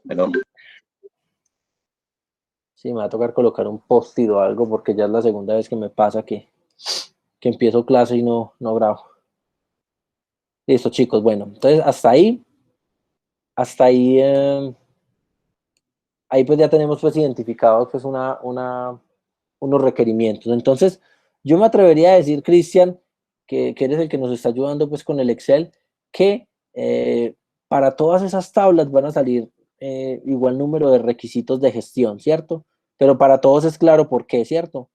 Bueno, Sí, me va a tocar colocar un post-it o algo porque ya es la segunda vez que me pasa que empiezo clase y no grabo. Listo, chicos. Bueno, entonces hasta ahí, ahí pues ya tenemos pues identificados pues unos requerimientos. Entonces, yo me atrevería a decir, Cristian, que eres el que nos está ayudando pues con el Excel, que para todas esas tablas van a salir igual número de requisitos de gestión, ¿cierto? Pero para todos es claro por qué, ¿cierto?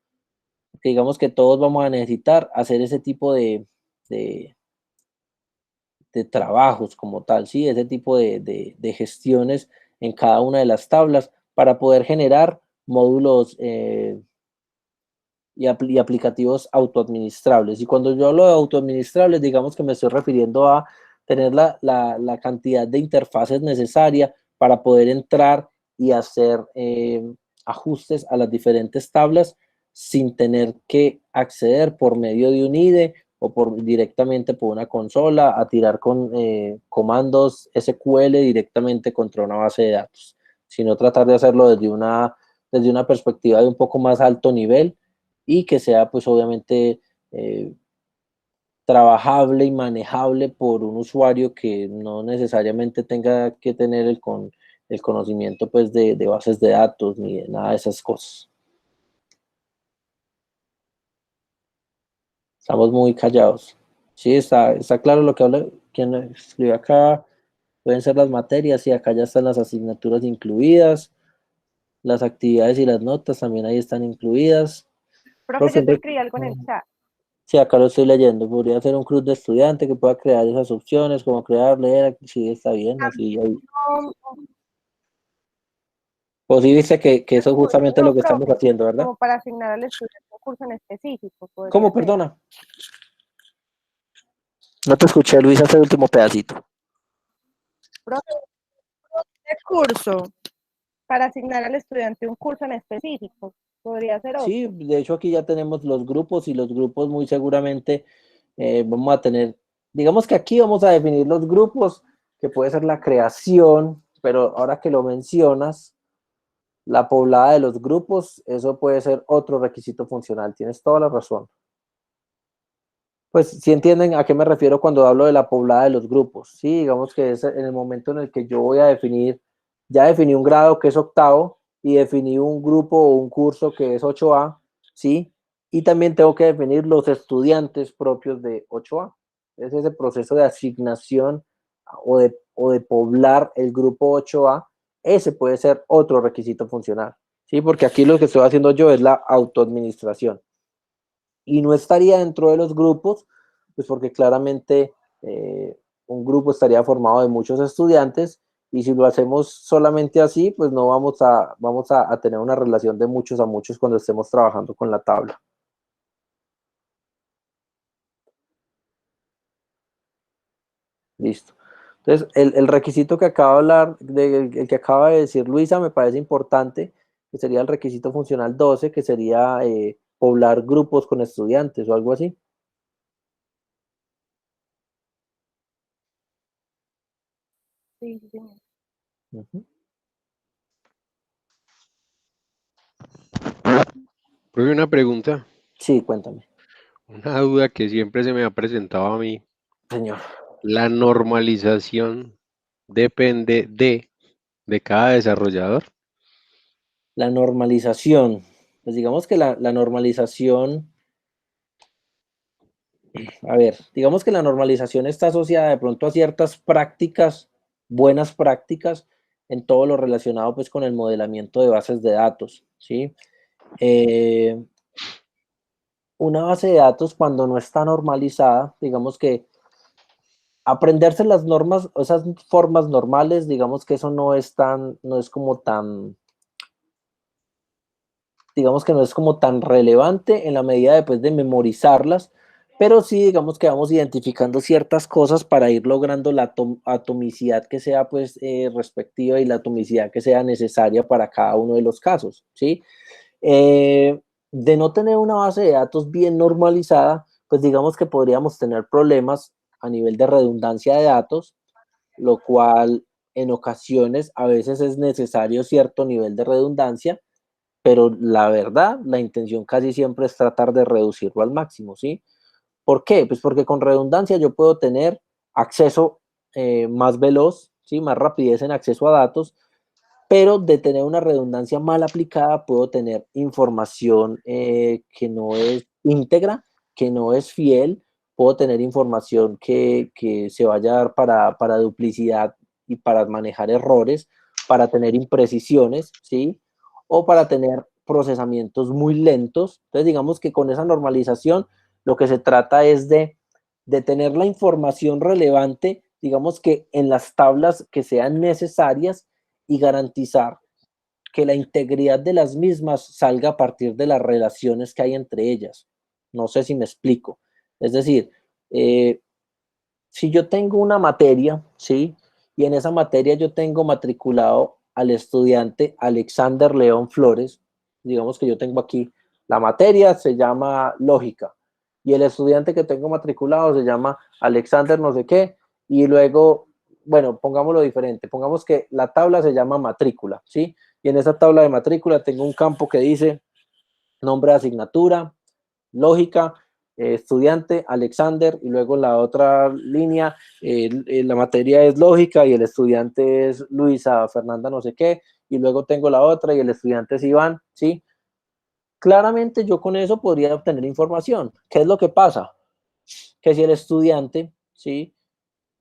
Que digamos que todos vamos a necesitar hacer ese tipo de, de trabajos como tal, ¿sí? Ese tipo de gestiones en cada una de las tablas para poder generar módulos y aplicativos autoadministrables. Y cuando yo hablo de autoadministrables, digamos que me estoy refiriendo a tener la cantidad de interfaces necesaria para poder entrar y hacer ajustes a las diferentes tablas sin tener que acceder por medio de un IDE o directamente por una consola a tirar con comandos SQL directamente contra una base de datos, sino tratar de hacerlo desde una perspectiva de un poco más alto nivel y que sea pues obviamente eh, trabajable y manejable por un usuario que no necesariamente tenga que tener el conocimiento pues de bases de datos ni de nada de esas cosas. Estamos muy callados. Sí, está claro lo que habla quien escribe acá. Pueden ser las materias y acá ya están las asignaturas incluidas, las actividades y las notas también ahí están incluidas. Profe, Profe, yo te escribí algo en el chat. sí, acá lo estoy leyendo. Podría ser un club de estudiantes que pueda crear esas opciones, como crear, leer, sí, está bien, así. Ahí. No, Pues sí, dice que eso es justamente lo no, que estamos profe, haciendo, ¿verdad? como para asignar al estudiante un curso en específico, podría ¿Cómo, ser. perdona? No te escuché, Luis, hace el último pedacito. Profe, este curso, para asignar al estudiante un curso en específico, podría ser Sí, otro. de hecho aquí ya tenemos los grupos y los grupos muy seguramente vamos a tener, digamos que aquí vamos a definir los grupos, que puede ser la creación, pero ahora que lo mencionas, la poblada de los grupos, eso puede ser otro requisito funcional, tienes toda la razón. Pues si entienden a qué me refiero cuando hablo de la poblada de los grupos, sí, digamos que es en el momento en el que yo voy a definir, ya definí un grado que es octavo y definí un grupo o un curso que es 8A, sí, y también tengo que definir los estudiantes propios de 8A. Es ese proceso de asignación o de poblar el grupo 8A, ese puede ser otro requisito funcional, sí, porque aquí lo que estoy haciendo yo es la autoadministración y no estaría dentro de los grupos, pues porque claramente un grupo estaría formado de muchos estudiantes y si lo hacemos solamente así, pues no vamos a tener una relación de muchos a muchos cuando estemos trabajando con la tabla. Listo. Entonces, el requisito que acaba de hablar, el que acaba de decir Luisa, me parece importante, que sería el requisito funcional 12, que sería poblar grupos con estudiantes o algo así. Sí, sí. Uh -huh. Pero una pregunta, Sí, cuéntame, una duda que siempre se me ha presentado a mí. señor. ¿La normalización depende de cada desarrollador? La normalización. Pues digamos que la normalización, a ver, digamos que la normalización está asociada de pronto a ciertas prácticas, buenas prácticas, en todo lo relacionado pues con el modelamiento de bases de datos, ¿sí? Eh, una base de datos cuando no está normalizada, digamos que aprenderse las normas, esas formas normales, digamos que eso no es como tan, digamos que no es como tan relevante en la medida de, pues, de memorizarlas, pero sí digamos que vamos identificando ciertas cosas para ir logrando la atomicidad que sea pues respectiva y la atomicidad que sea necesaria para cada uno de los casos, ¿sí? De no tener una base de datos bien normalizada, pues digamos que podríamos tener problemas a nivel de redundancia de datos, lo cual en ocasiones a veces es necesario cierto nivel de redundancia, pero la verdad, la intención casi siempre es tratar de reducirlo al máximo, ¿sí? ¿Por qué? Pues porque con redundancia yo puedo tener acceso más veloz, ¿sí? Más rapidez en acceso a datos, pero de tener una redundancia mal aplicada puedo tener información que no es íntegra, que no es fiel, puedo tener información que se vaya a dar para duplicidad y para manejar errores, para tener imprecisiones, ¿sí? O para tener procesamientos muy lentos. Entonces, digamos que con esa normalización lo que se trata es de tener la información relevante, digamos que en las tablas que sean necesarias y garantizar que la integridad de las mismas salga a partir de las relaciones que hay entre ellas. No sé si me explico. Es decir, si yo tengo una materia, ¿sí? Y en esa materia yo tengo matriculado al estudiante Alexander León Flores, digamos que yo tengo aquí, la materia se llama lógica, y el estudiante que tengo matriculado se llama Alexander no sé qué, y luego, bueno, pongámoslo diferente, pongamos que la tabla se llama matrícula, ¿sí? Y en esa tabla de matrícula tengo un campo que dice nombre de asignatura, lógica, estudiante, Alexander, y luego la otra línea, la materia es lógica y el estudiante es Luisa Fernanda no sé qué, y luego tengo la otra y el estudiante es Iván, ¿sí? Claramente yo con eso podría obtener información. ¿Qué es lo que pasa? Que si el estudiante, ¿sí?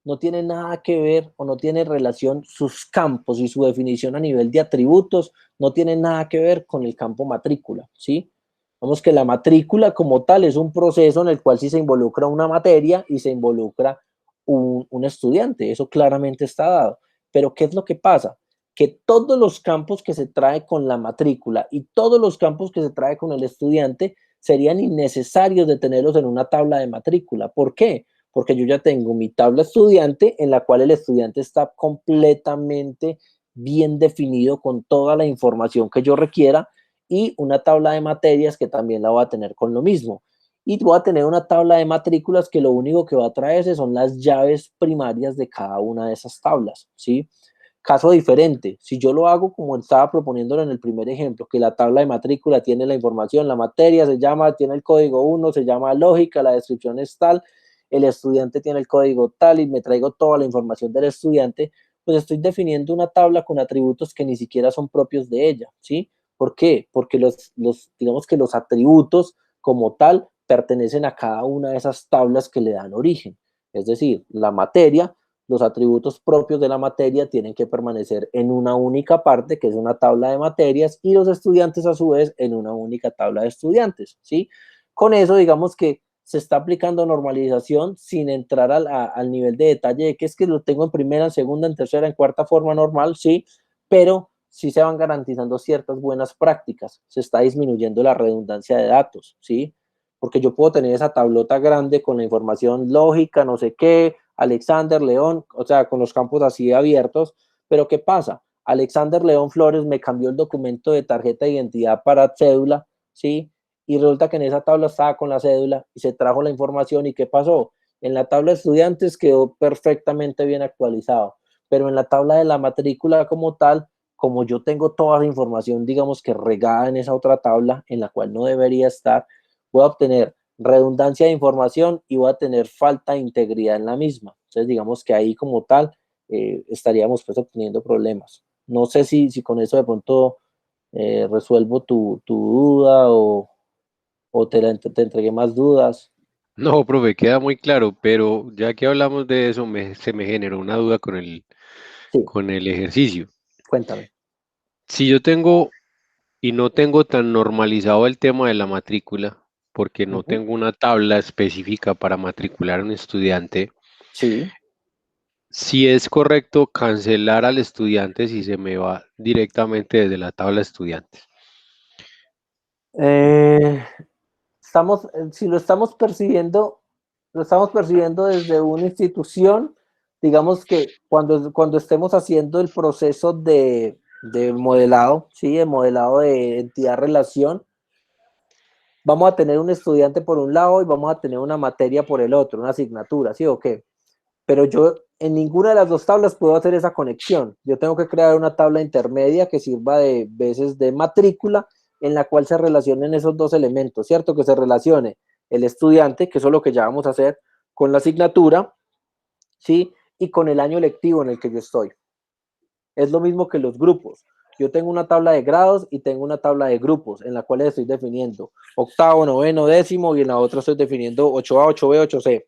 No tiene nada que ver o no tiene relación sus campos y su definición a nivel de atributos, no tiene nada que ver con el campo matrícula, ¿sí? Vamos que la matrícula como tal es un proceso en el cual sí se involucra una materia y se involucra un estudiante, eso claramente está dado. Pero ¿qué es lo que pasa? Que todos los campos que se trae con la matrícula y todos los campos que se trae con el estudiante serían innecesarios de tenerlos en una tabla de matrícula. ¿Por qué? Porque yo ya tengo mi tabla estudiante en la cual el estudiante está completamente bien definido con toda la información que yo requiera y una tabla de materias que también la voy a tener con lo mismo. Y voy a tener una tabla de matrículas que lo único que va a traerse son las llaves primarias de cada una de esas tablas, ¿sí? Caso diferente, si yo lo hago como estaba proponiéndolo en el primer ejemplo, que la tabla de matrícula tiene la información, la materia se llama, tiene el código 1, se llama lógica, la descripción es tal, el estudiante tiene el código tal y me traigo toda la información del estudiante, pues estoy definiendo una tabla con atributos que ni siquiera son propios de ella, ¿sí? ¿Por qué? Porque digamos que los atributos como tal pertenecen a cada una de esas tablas que le dan origen. Es decir, la materia, los atributos propios de la materia tienen que permanecer en una única parte, que es una tabla de materias, y los estudiantes a su vez en una única tabla de estudiantes, ¿sí? Con eso, digamos que se está aplicando normalización sin entrar al nivel de detalle de que es que lo tengo en primera, en segunda, en tercera, en cuarta forma normal, sí, pero sí se van garantizando ciertas buenas prácticas, se está disminuyendo la redundancia de datos, ¿sí? Porque yo puedo tener esa tablota grande con la información lógica, no sé qué, Alexander León, o sea, con los campos así abiertos, pero ¿qué pasa? Alexander León Flores me cambió el documento de tarjeta de identidad para cédula, ¿sí? Y resulta que en esa tabla estaba con la cédula y se trajo la información y ¿qué pasó? En la tabla de estudiantes quedó perfectamente bien actualizado, pero en la tabla de la matrícula como tal, como yo tengo toda la información, digamos que regada en esa otra tabla en la cual no debería estar, voy a obtener redundancia de información y voy a tener falta de integridad en la misma. Entonces, digamos que ahí como tal estaríamos pues obteniendo problemas. No sé si con eso de pronto resuelvo tu duda o te entregué más dudas. No, profe, queda muy claro, pero ya que hablamos de eso, se me generó una duda Sí, con el ejercicio. cuéntame. Si yo tengo y no tengo tan normalizado el tema de la matrícula, porque no Ujú. tengo una tabla específica para matricular a un estudiante, Sí. si es correcto cancelar al estudiante si se me va directamente desde la tabla de estudiantes. Eh, si lo estamos percibiendo desde una institución, digamos que cuando estemos haciendo el proceso de modelado, ¿sí? De modelado de entidad-relación, vamos a tener un estudiante por un lado y vamos a tener una materia por el otro, una asignatura, ¿sí o qué? Pero yo en ninguna de las dos tablas puedo hacer esa conexión. Yo tengo que crear una tabla intermedia que sirva de veces de matrícula en la cual se relacionen esos dos elementos, ¿cierto? Que se relacione el estudiante, que eso es lo que ya vamos a hacer, con la asignatura, ¿sí? Y con el año lectivo en el que yo estoy. Es lo mismo que los grupos. Yo tengo una tabla de grados y tengo una tabla de grupos en la cual estoy definiendo octavo, noveno, décimo y en la otra estoy definiendo 8A, 8B, 8C.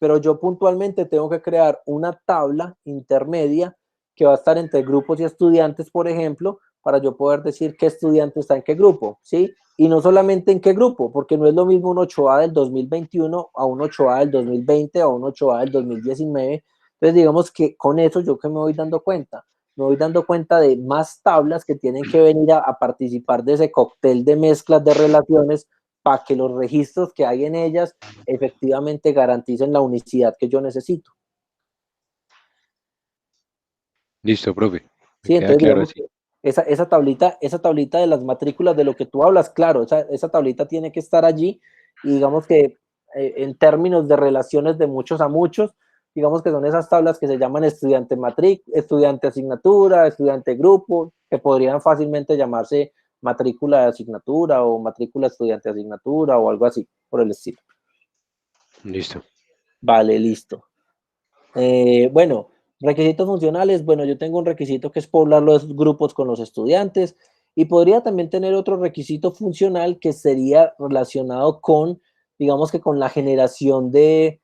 Pero yo puntualmente tengo que crear una tabla intermedia que va a estar entre grupos y estudiantes, por ejemplo, para yo poder decir qué estudiante está en qué grupo, ¿sí? Y no solamente en qué grupo, porque no es lo mismo un 8A del 2021 a un 8A del 2020 o un 8A del 2019. Entonces, digamos que con eso yo que me voy dando cuenta. Me voy dando cuenta de más tablas que tienen que venir a participar de ese cóctel de mezclas de relaciones para que los registros que hay en ellas efectivamente garanticen la unicidad que yo necesito. Listo, profe. Me Sí, queda entonces claro digamos así. que esa tablita de las matrículas de lo que tú hablas, claro, esa tablita tiene que estar allí y digamos que en términos de relaciones de muchos a muchos, digamos que son esas tablas que se llaman estudiante asignatura, estudiante grupo, que podrían fácilmente llamarse matrícula de asignatura o matrícula estudiante asignatura o algo así por el estilo. Listo. Vale, listo. Bueno, requisitos funcionales. Bueno, yo tengo un requisito que es poblar los grupos con los estudiantes y podría también tener otro requisito funcional que sería relacionado con, digamos que con la generación de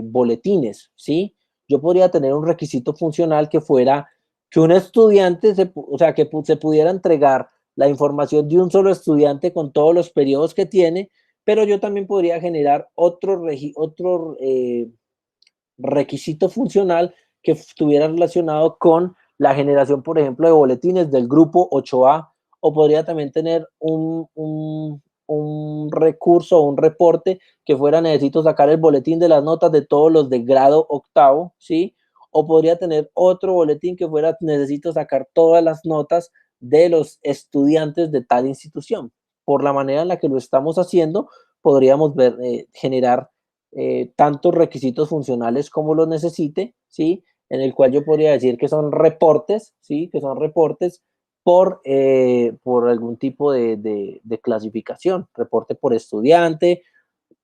boletines, ¿sí? Yo podría tener un requisito funcional que fuera que un estudiante, o sea, que se pudiera entregar la información de un solo estudiante con todos los periodos que tiene, pero yo también podría generar otro requisito funcional que estuviera relacionado con la generación, por ejemplo, de boletines del grupo 8A, o podría también tener un recurso o un reporte que fuera necesito sacar el boletín de las notas de todos los de grado octavo, ¿sí? O podría tener otro boletín que fuera necesito sacar todas las notas de los estudiantes de tal institución. Por la manera en la que lo estamos haciendo, podríamos generar tantos requisitos funcionales como los necesite, ¿sí? En el cual yo podría decir que son reportes, ¿sí? Que son reportes por algún tipo de clasificación, reporte por estudiante,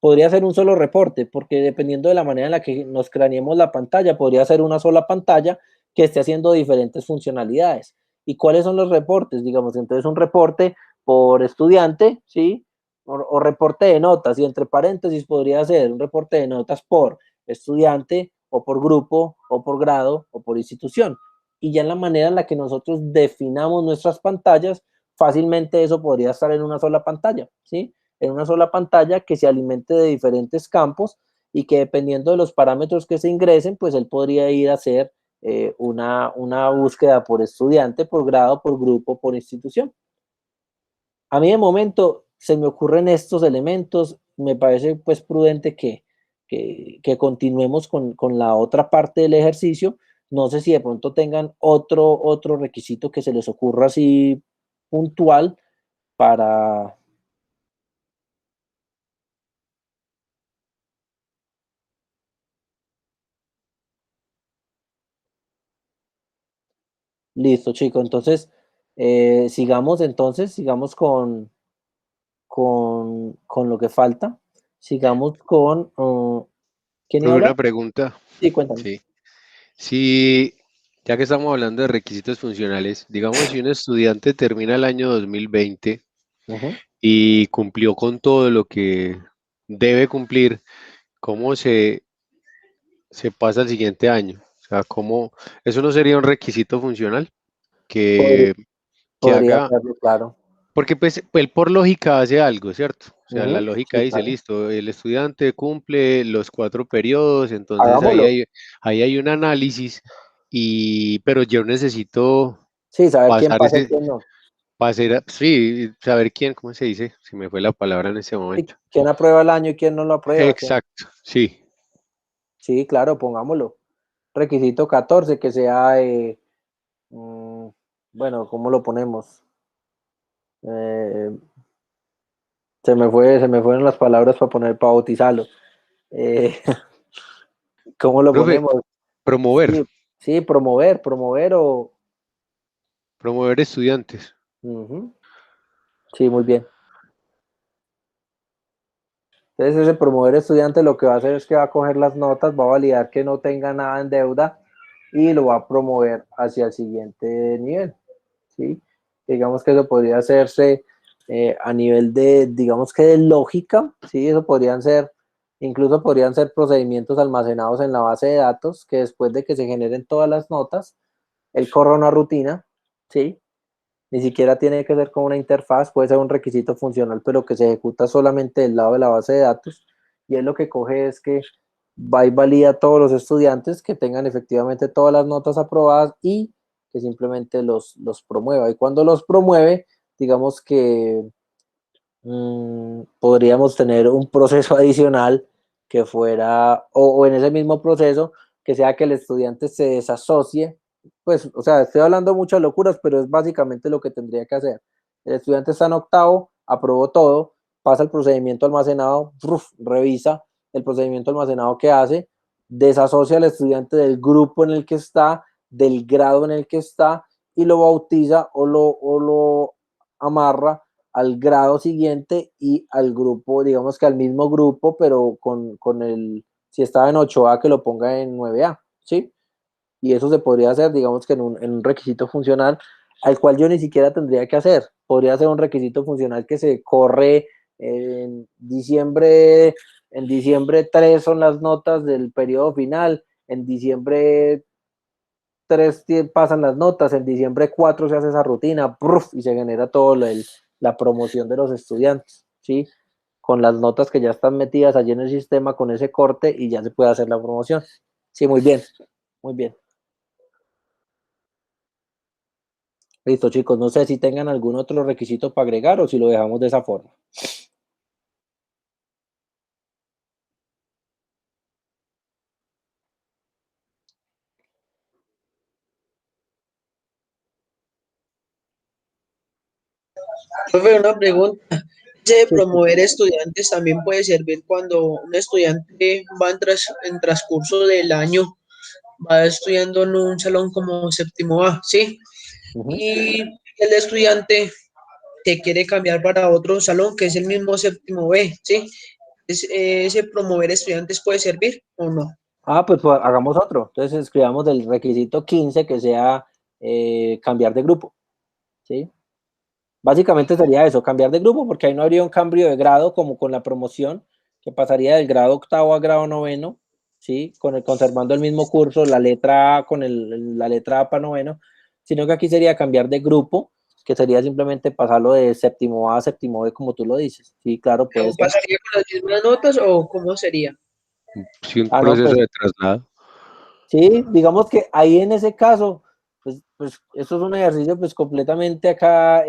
podría ser un solo reporte, porque dependiendo de la manera en la que nos craneemos la pantalla, podría ser una sola pantalla que esté haciendo diferentes funcionalidades. ¿Y cuáles son los reportes? Digamos, entonces un reporte por estudiante, ¿sí? O reporte de notas, y entre paréntesis podría ser un reporte de notas por estudiante, o por grupo, o por grado, o por institución. Y ya en la manera en la que nosotros definamos nuestras pantallas, fácilmente eso podría estar en una sola pantalla, ¿sí? En una sola pantalla que se alimente de diferentes campos y que dependiendo de los parámetros que se ingresen, pues él podría ir a hacer una búsqueda por estudiante, por grado, por grupo, por institución. A mí de momento se me ocurren estos elementos, me parece pues prudente que continuemos con la otra parte del ejercicio. No sé si de pronto tengan otro requisito que se les ocurra así puntual para... Listo, chico. Entonces, sigamos con lo que falta. Sigamos con... ¿quién iba a Profe, hablar? una pregunta. Sí, cuéntame. Sí. Si, ya que estamos hablando de requisitos funcionales, digamos, si un estudiante termina el año 2020 Ujú. y cumplió con todo lo que debe cumplir, ¿cómo se pasa al siguiente año? O sea, ¿cómo, eso no sería un requisito funcional Podría, que podría haga, serlo, claro. porque pues él por lógica hace algo, ¿cierto? O sea, la Ujú. lógica Sí, dice, claro. listo, el estudiante cumple los 4 periodos, entonces Hagámoslo. ahí hay un análisis, pero yo necesito Sí, saber quién pasar pasa y ese, quién no. sí, saber quién, ¿cómo se dice? Se me fue la palabra en ese Sí, momento. quién aprueba el año y quién no lo aprueba. Exacto, sí. Sí, claro, pongámoslo. Requisito 14 que sea, mm, bueno, ¿cómo lo ponemos? Eh, se me fueron las palabras para bautizarlo. Eh, ¿Cómo lo Profe, ponemos? promover, Sí, sí, promover o... promover estudiantes. Ujú. Sí, muy bien. Entonces ese promover estudiante lo que va a hacer es que va a coger las notas, va a validar que no tenga nada en deuda y lo va a promover hacia el siguiente nivel, ¿sí? Digamos que eso podría hacerse a nivel de, digamos que de lógica, ¿sí? Eso podrían ser, incluso podrían ser procedimientos almacenados en la base de datos que después de que se generen todas las notas, él corre una rutina, ¿sí? Ni siquiera tiene que ser con una interfaz, puede ser un requisito funcional, pero que se ejecuta solamente del lado de la base de datos. Y él lo que coge es que va y valida a todos los estudiantes que tengan efectivamente todas las notas aprobadas y que simplemente los promueva. Y cuando los promueve, digamos que podríamos tener un proceso adicional que fuera, o en ese mismo proceso, que sea que el estudiante se desasocie, pues, o sea, estoy hablando muchas locuras, pero es básicamente lo que tendría que hacer. El estudiante está en octavo, aprobó todo, pasa el procedimiento almacenado, revisa el procedimiento almacenado que hace, desasocia al estudiante del grupo en el que está, del grado en el que está, y lo bautiza o lo amarra al grado siguiente y al grupo, digamos que al mismo grupo, pero con el, si estaba en 8A, que lo ponga en 9A, ¿sí? Y eso se podría hacer, digamos que en un requisito funcional, al cual yo ni siquiera tendría que hacer. Podría ser un requisito funcional que se corre en diciembre 3 son las notas del periodo final, en diciembre 3 pasan las notas, en diciembre 4 se hace esa rutina, y se genera todo la promoción de los estudiantes, ¿sí? Con las notas que ya están metidas allí en el sistema, con ese corte, y ya se puede hacer la promoción. Sí, muy bien, muy bien. Listo, chicos, no sé si tengan algún otro requisito para agregar o si lo dejamos de esa forma. Profe, una pregunta. Ese de Sí, sí. promover estudiantes también puede servir cuando un estudiante va en transcurso del año, va estudiando en un salón como séptimo A, ¿sí? Ujú. Y el estudiante que quiere cambiar para otro salón, que es el mismo séptimo B, ¿sí? ¿Ese promover estudiantes puede servir o no? Pues hagamos otro. Entonces escribamos el requisito 15 que sea cambiar de grupo, ¿sí? Básicamente sería eso, cambiar de grupo, porque ahí no habría un cambio de grado como con la promoción, que pasaría del grado octavo a grado noveno, ¿sí? Conservando el mismo curso, la letra A con la letra A para noveno, sino que aquí sería cambiar de grupo, que sería simplemente pasarlo de séptimo A a séptimo B, como tú lo dices. Sí, claro, puede ser. ¿Pasaría con las mismas notas o cómo sería? Sí, un No, proceso pues de traslado. sí, digamos que ahí en ese caso, pues eso es un ejercicio pues completamente acá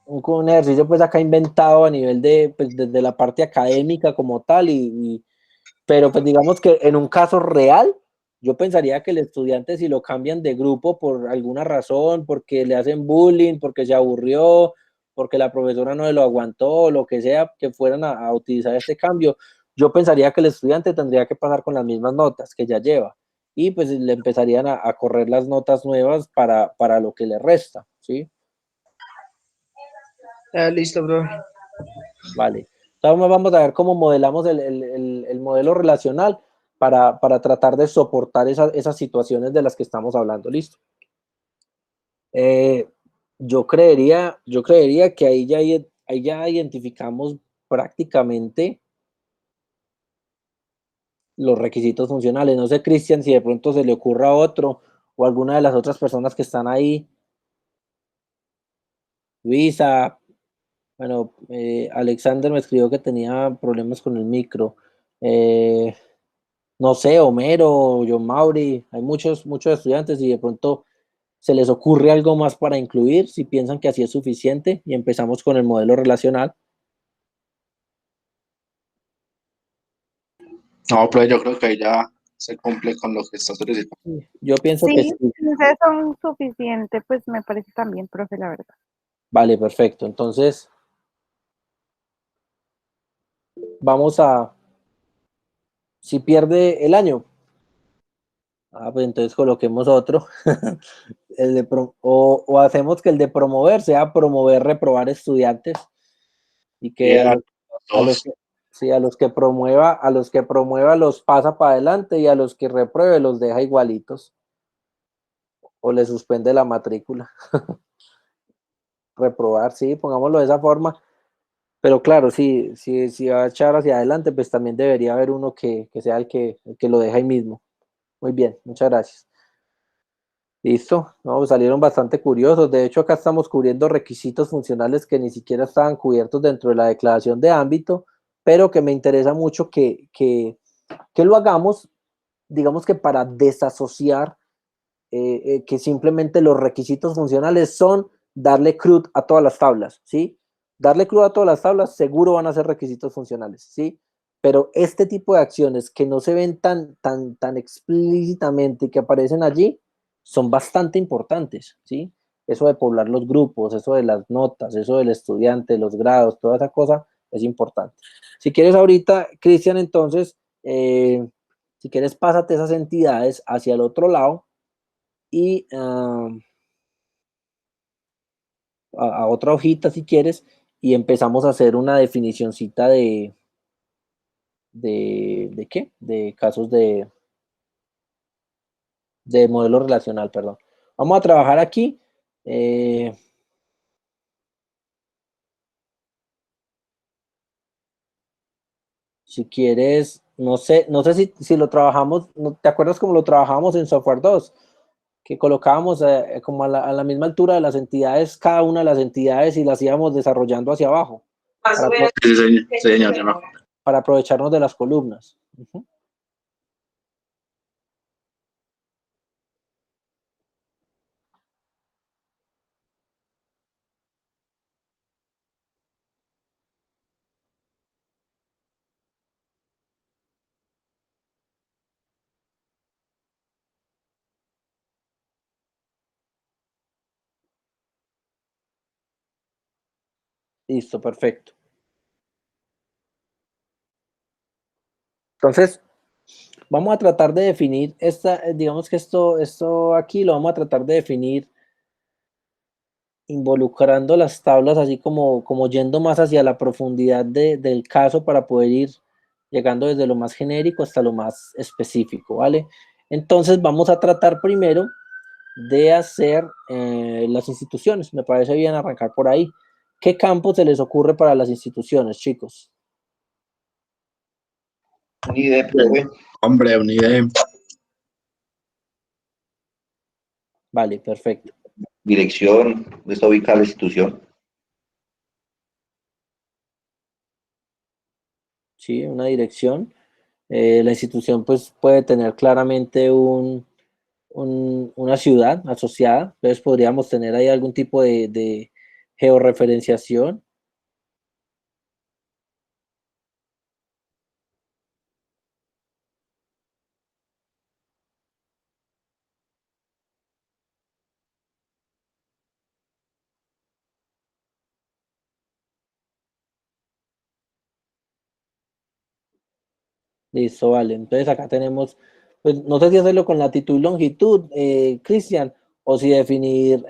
un ejercicio pues acá inventado a nivel de, pues desde la parte académica como tal, pero pues digamos que en un caso real, yo pensaría que el estudiante si lo cambian de grupo por alguna razón, porque le hacen bullying, porque se aburrió, porque la profesora no lo aguantó, lo que sea, que fueran a utilizar este cambio, yo pensaría que el estudiante tendría que pasar con las mismas notas que ya lleva y pues le empezarían a correr las notas nuevas para lo que le resta, ¿sí? Ah, listo, profe. Vale. Entonces vamos a ver cómo modelamos el modelo relacional para tratar de soportar esas situaciones de las que estamos hablando. Listo. Eh, yo creería que ahí ya identificamos prácticamente los requisitos funcionales. No sé, Cristian, si de pronto se le ocurra otro o alguna de las otras personas que están ahí. Luisa, bueno, Alexander me escribió que tenía problemas con el micro. Eh, no sé, Homero, John Mauri, hay muchos estudiantes y de pronto se les ocurre algo más para incluir, si piensan que así es suficiente y empezamos con el modelo relacional. No, pero yo creo que ahí ya se cumple con lo que está solicitando. Yo pienso que Sí, sí. 15 son suficientes, pues me parece también, profe, la verdad. Vale, perfecto. Entonces, vamos si pierde el año, pues entonces coloquemos otro. O hacemos que el de promover sea promover, reprobar estudiantes y que Yeah, a los dos. que, sí, a los que promueva los pasa para adelante y a los que repruebe los deja igualitos o le suspende la matrícula. Reprobar, sí, pongámoslo de esa forma. Pero claro, sí, si va a echar hacia adelante, pues también debería haber uno que sea el que lo deja ahí mismo. Muy bien, muchas gracias. Listo, no, pues salieron bastante curiosos. De hecho, acá estamos cubriendo requisitos funcionales que ni siquiera estaban cubiertos dentro de la declaración de ámbito, pero que me interesa mucho que lo hagamos, digamos que para desasociar que simplemente los requisitos funcionales son darle CRUD a todas las tablas, ¿sí? Darle CRUD a todas las tablas seguro van a ser requisitos funcionales, ¿sí? Pero este tipo de acciones que no se ven tan explícitamente y que aparecen allí son bastante importantes, ¿sí? Eso de poblar los grupos, eso de las notas, eso del estudiante, los grados, toda esa cosa es importante. Si quieres ahorita, Cristian, entonces, si quieres, pásate esas entidades hacia el otro lado y a otra hojita si quieres y empezamos a hacer una definicióncita ¿de qué? De casos de modelo relacional, perdón. Vamos a trabajar aquí. Si quieres, no sé si lo trabajamos, ¿te acuerdas cómo lo trabajamos en Software 2? Que colocábamos como a la misma altura de las entidades, cada una de las entidades y las íbamos desarrollando hacia abajo para, Sí, señor, ya me acuerdo. para aprovecharnos de las columnas. Ujú. Listo, perfecto. Entonces, vamos a tratar de definir digamos que esto aquí lo vamos a tratar de definir involucrando las tablas, así como yendo más hacia la profundidad del caso para poder ir llegando desde lo más genérico hasta lo más específico, ¿vale? Entonces, vamos a tratar primero de hacer las instituciones. Me parece bien arrancar por ahí. ¿Qué campo se les ocurre para las instituciones, chicos? Ni idea, profe. Hombre, una idea. Vale, perfecto. Dirección, ¿dónde está ubicada la institución? Sí, una dirección. La institución pues puede tener claramente una ciudad asociada, entonces podríamos tener ahí algún tipo de georreferenciación. Listo, vale. Entonces acá tenemos, pues no sé si hacerlo con latitud y longitud, Cristian, o si definir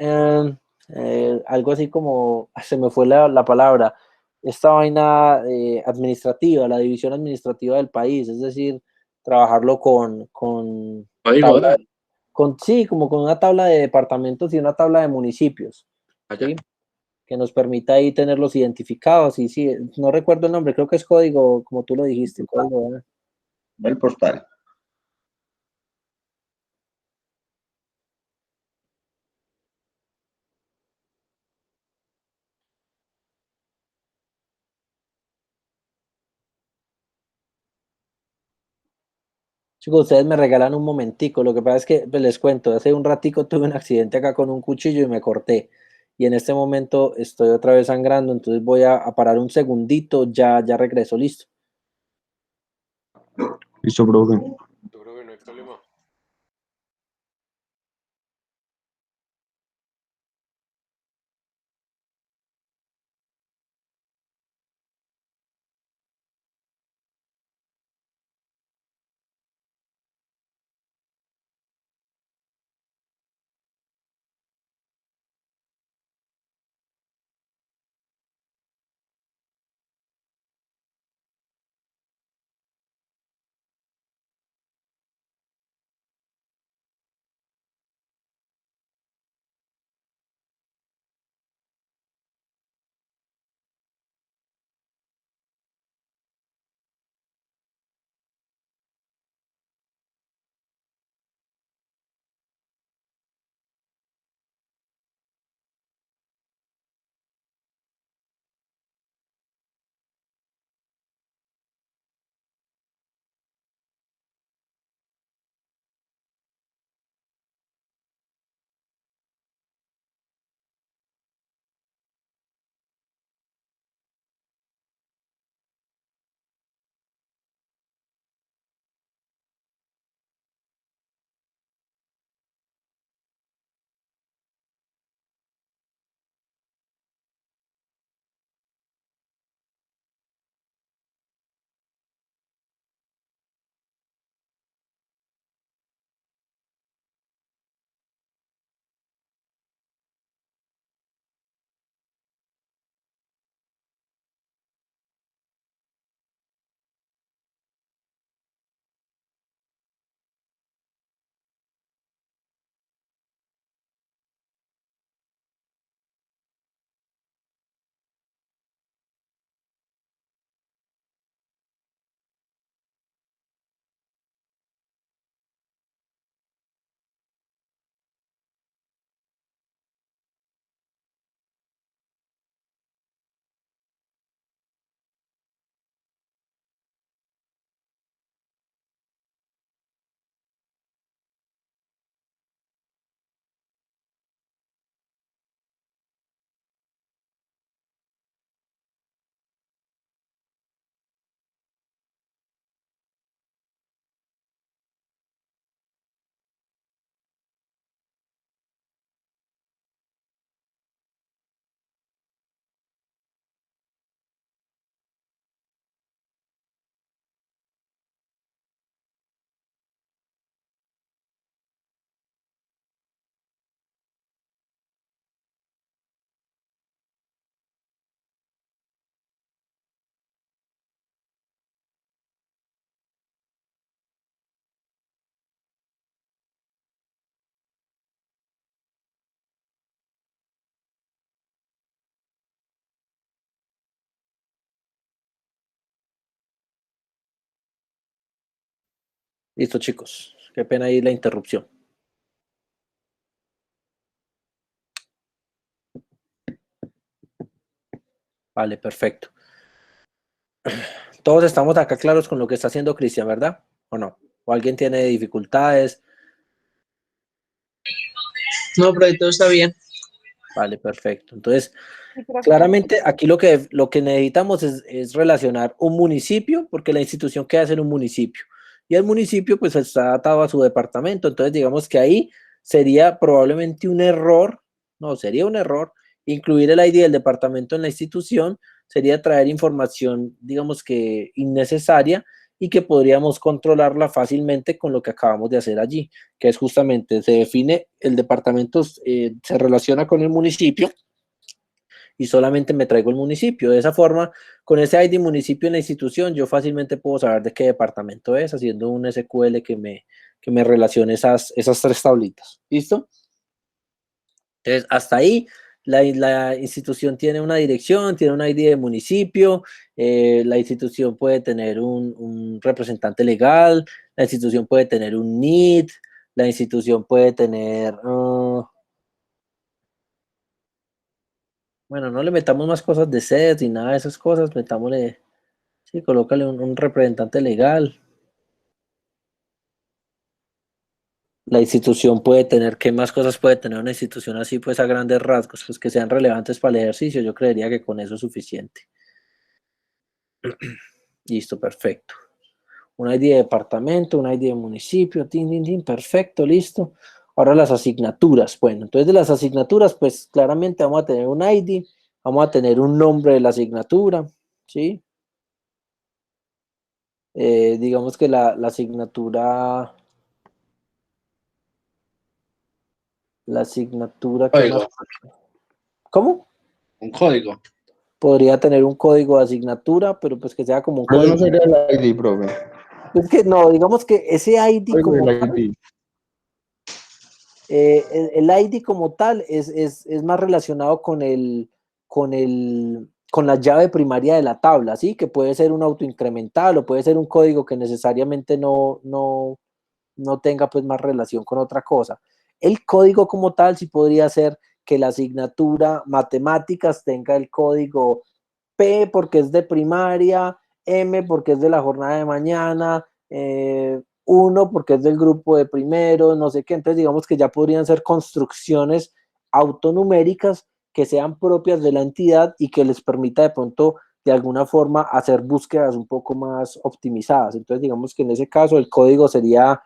algo así como, se me fue la palabra, esta vaina administrativa, la división administrativa del país, es decir, trabajarlo con Código tabla, horario. sí, como con una tabla de departamentos y una tabla de municipios, Allá. ¿sí? Que nos permita ahí tenerlos identificados. Y sí, no recuerdo el nombre, creo que es código, como tú lo dijiste, código. El postal. Chicos, ustedes me regalan un momentico. Lo que pasa es que pues, les cuento, hace un ratico tuve un accidente acá con un cuchillo y me corté. Y en este momento estoy otra vez sangrando, entonces voy a parar un segundito, ya regreso, listo. Listo, profe. Yo creo que no hay problema. Listo, chicos. Qué pena ahí la interrupción. Vale, perfecto. Todos estamos acá claros con lo que está haciendo Cristian, ¿verdad? ¿O no? ¿O alguien tiene dificultades? No, pero ahí todo está bien. Vale, perfecto. Entonces, Sí, creo que claramente aquí lo que necesitamos es relacionar un municipio, porque la institución queda en un municipio. Y el municipio pues está atado a su departamento. Entonces, digamos que ahí sería probablemente un error, no, sería un error incluir el ID del departamento en la institución, sería traer información, digamos que innecesaria y que podríamos controlarla fácilmente con lo que acabamos de hacer allí, que es justamente, se define, el departamento se relaciona con el municipio y solamente me traigo el municipio. De esa forma, con ese ID municipio en la institución, yo fácilmente puedo saber de qué departamento es, haciendo un SQL que me relacione esas tres tablitas. ¿Listo? Entonces, hasta ahí, la institución tiene una dirección, tiene un ID de municipio, la institución puede tener un representante legal, la institución puede tener un NID, la institución puede tener... bueno, no le metamos más cosas de sed y nada de esas cosas, metámosle, sí, colócale un representante legal. La institución puede tener, ¿qué más cosas puede tener una institución así, pues a grandes rasgos, pues que sean relevantes para el ejercicio? Yo creería que con eso es suficiente. Listo, perfecto. Un ID de departamento, un ID de municipio, perfecto, listo. Ahora las asignaturas. Bueno, entonces de las asignaturas, pues claramente vamos a tener un ID, vamos a tener un nombre de la asignatura, ¿sí? Digamos que la asignatura ¿qué más? Código, ¿Cómo? un código. Podría tener un código de asignatura, pero pues que sea como un Pero código. no sería el ID, profe. Es que no, digamos que ese ID Código como del tal, ID. el ID como tal es más relacionado con la llave primaria de la tabla, ¿sí? Que puede ser un autoincremental o puede ser un código que necesariamente no tenga pues más relación con otra cosa. El código como tal sí podría ser que la asignatura matemáticas tenga el código P porque es de primaria, M porque es de la jornada de mañana, 1 porque es del grupo de primero, no sé qué. Entonces digamos que ya podrían ser construcciones autonuméricas que sean propias de la entidad y que les permita de pronto de alguna forma hacer búsquedas un poco más optimizadas. Entonces digamos que en ese caso el código sería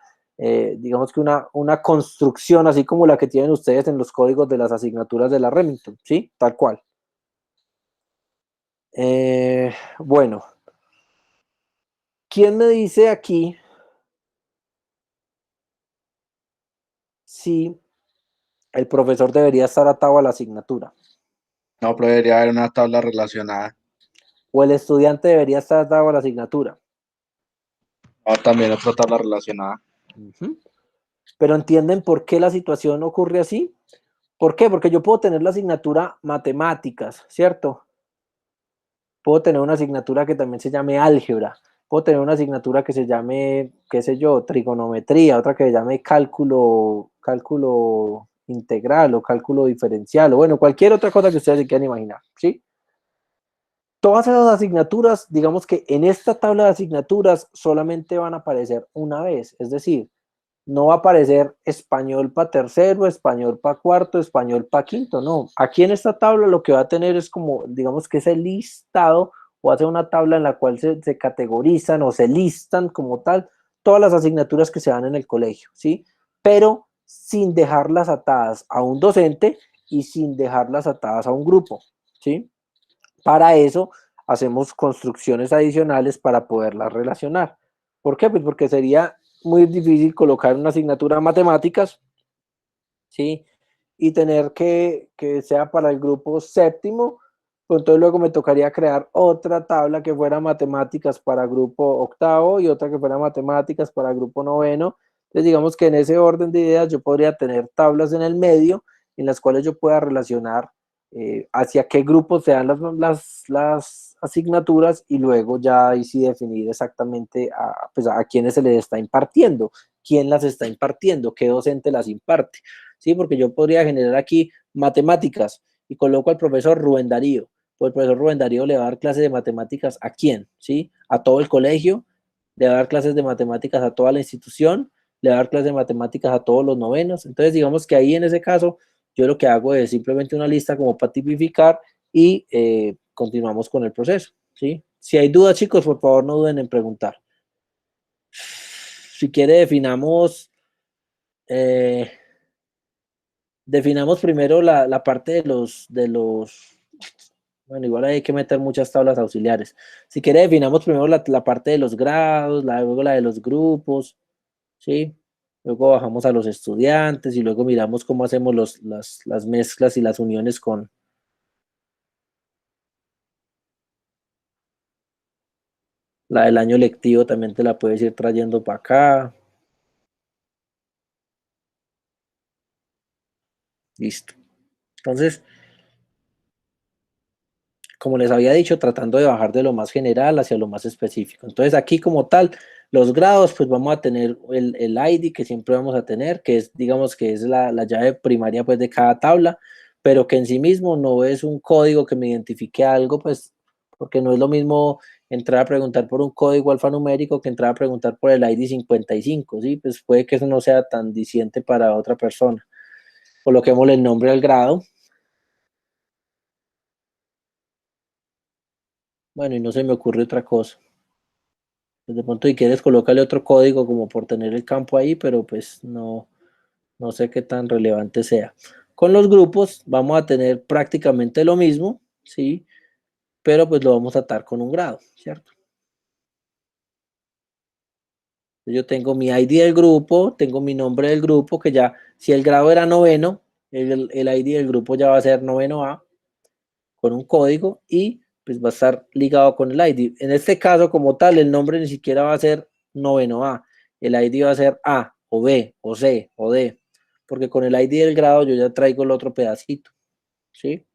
digamos que una construcción así como la que tienen ustedes en los códigos de las asignaturas de la Remington, ¿sí? Tal cual. Bueno, ¿quién me dice aquí si el profesor debería estar atado a la asignatura? No, pero debería haber una tabla relacionada. ¿O el estudiante debería estar atado a la asignatura? No, también otra tabla relacionada. Ujú. Pero ¿entienden por qué la situación ocurre así? ¿Por qué? Porque yo puedo tener la asignatura matemáticas, ¿cierto? Puedo tener una asignatura que también se llame álgebra. Puedo tener una asignatura que se llame, qué sé yo, trigonometría, otra que se llame cálculo integral o cálculo diferencial, o bueno, cualquier otra cosa que ustedes se quieran imaginar, ¿sí? Todas esas asignaturas, digamos que en esta tabla de asignaturas solamente van a aparecer una vez, es decir, no va a aparecer español para tercero, español para cuarto, español para quinto, no. Aquí en esta tabla lo que va a tener es como, digamos que ese listado, o hace una tabla en la cual se categorizan o se listan como tal todas las asignaturas que se dan en el colegio, ¿sí? Pero sin dejarlas atadas a un docente y sin dejarlas atadas a un grupo, ¿sí? Para eso hacemos construcciones adicionales para poderlas relacionar. ¿Por qué? Pues porque sería muy difícil colocar una asignatura de matemáticas, ¿sí? Y tener que sea para el grupo séptimo, pues entonces luego me tocaría crear otra tabla que fuera matemáticas para grupo octavo y otra que fuera matemáticas para grupo noveno. Entonces digamos que en ese orden de ideas yo podría tener tablas en el medio en las cuales yo pueda relacionar hacia qué grupos se dan las asignaturas y luego ya ahí sí definir exactamente pues a quiénes se les está impartiendo, quién las está impartiendo, qué docente las imparte, ¿sí? Porque yo podría generar aquí matemáticas y coloco al profesor Rubén Darío, pues el profesor Rubén Darío le va a dar clases de matemáticas ¿a quién? ¿Sí? A todo el colegio, le va a dar clases de matemáticas a toda la institución, le va a dar clases de matemáticas a todos los novenos. Entonces, digamos que ahí en ese caso, yo lo que hago es simplemente una lista como para tipificar y continuamos con el proceso, ¿sí? Si hay dudas, chicos, por favor no duden en preguntar. Si quiere, definamos primero la parte de los, bueno, igual hay que meter muchas tablas auxiliares. Si quiere, definamos primero la parte de los grados, luego la de los grupos, ¿sí? Luego bajamos a los estudiantes y luego miramos cómo hacemos las mezclas y las uniones con la del año lectivo, también te la puedes ir trayendo para acá. Listo. Entonces, como les había dicho, tratando de bajar de lo más general hacia lo más específico. Entonces, aquí como tal, los grados, pues vamos a tener el ID que siempre vamos a tener, que es, digamos, que es la llave primaria pues de cada tabla, pero que en sí mismo no es un código que me identifique algo, pues, porque no es lo mismo entrar a preguntar por un código alfanumérico que entrar a preguntar por el ID 55, ¿sí? Pues puede que eso no sea tan diciente para otra persona. Coloquémosle el nombre al grado. Bueno, y no se me ocurre otra cosa. Pues de pronto si quieres colócale otro código como por tener el campo ahí, pero pues no sé qué tan relevante sea. Con los grupos vamos a tener prácticamente lo mismo, ¿sí? Pero pues lo vamos a atar con un grado, ¿cierto? Yo tengo mi ID del grupo, tengo mi nombre del grupo, que ya, si el grado era noveno, el ID del grupo ya va a ser noveno A, con un código, y pues va a estar ligado con el ID. En este caso, como tal, el nombre ni siquiera va a ser noveno A, el ID va a ser A, o B, o C, o D, porque con el ID del grado yo ya traigo el otro pedacito, ¿sí?